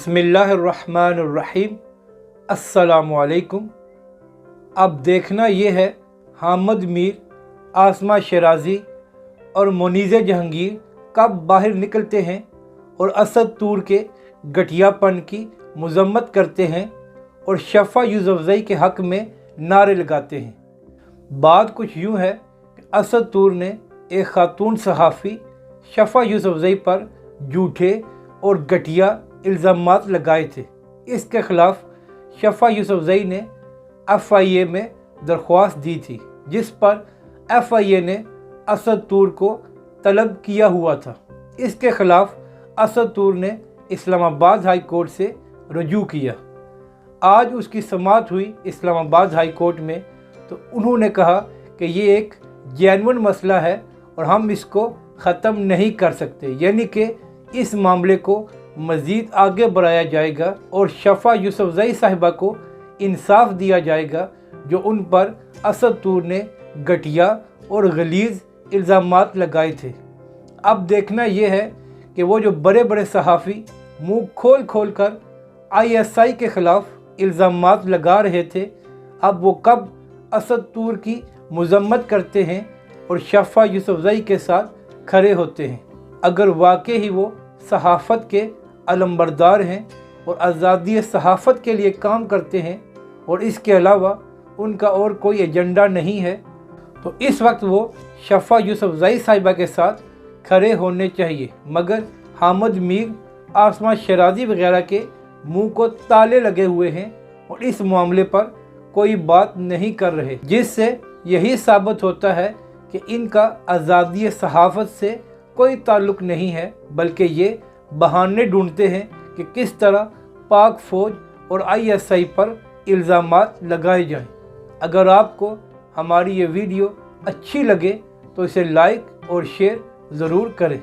बिस्मिल्लाहिर्रहमानिर्रहीम। अस्सलामुअलैकुम। अब देखना ये है हामिद मीर, आसमा शराजी और मुनीज़ जहांगीर कब बाहर निकलते हैं और असद तूर के घटियापन की मजम्मत करते हैं और शफ़ा यूसुफ़ज़ई के हक़ में नारे लगाते हैं। बात कुछ यूँ है कि असद तूर ने एक ख़ातून सहाफ़ी शफ़ा यूसुफ़ज़ई पर झूठे और घटिया इल्ज़ामात लगाए थे। इसके ख़िलाफ़ शफ़ा यूसुफ़ज़ई ने FIA में दरख्वास्त दी थी, जिस पर FIA ने असद तूर को तलब किया हुआ था। इसके ख़िलाफ़ असद तूर ने इस्लामाबाद हाई कोर्ट से रजू किया। आज उसकी समाअत हुई इस्लामाबाद हाई कोर्ट में, तो उन्होंने कहा कि ये एक जेन्युइन मसला है और हम इसको ख़त्म नहीं कर सकते, यानी कि इस मामले को मज़ीद आगे बढ़ाया जाएगा और शफ़ा यूसुफ़ज़ई साहिबा को इंसाफ दिया जाएगा जो उन पर असद तूर ने घटिया और गलीज़ इल्ज़ामात लगाए थे। अब देखना यह है कि वो जो बड़े बड़े सहाफ़ी मुँह खोल खोल कर ISI के ख़िलाफ़ इल्ज़ामात लगा रहे थे, अब वो कब असद तूर की मजम्मत करते हैं और शफ़ा यूसुफ़ज़ई के साथ खड़े होते हैं। अगर वाकई ही वो सहाफ़त के अलमबरदार हैं और आज़ादी सहाफ़त के लिए काम करते हैं और इसके अलावा उनका और कोई एजेंडा नहीं है, तो इस वक्त वो शफ़ा यूसुफ़ज़ई साहिबा के साथ खड़े होने चाहिए। मगर हामिद मीर, आसमा शराजी वगैरह के मुंह को ताले लगे हुए हैं और इस मामले पर कोई बात नहीं कर रहे, जिससे यही साबित होता है कि इनका आज़ादी सहाफ़त से कोई ताल्लुक़ नहीं है, बल्कि ये बहाने ढूंढते हैं कि किस तरह पाक फ़ौज और ISI पर इल्ज़ामात लगाए जाएं। अगर आपको हमारी ये वीडियो अच्छी लगे तो इसे लाइक और शेयर ज़रूर करें।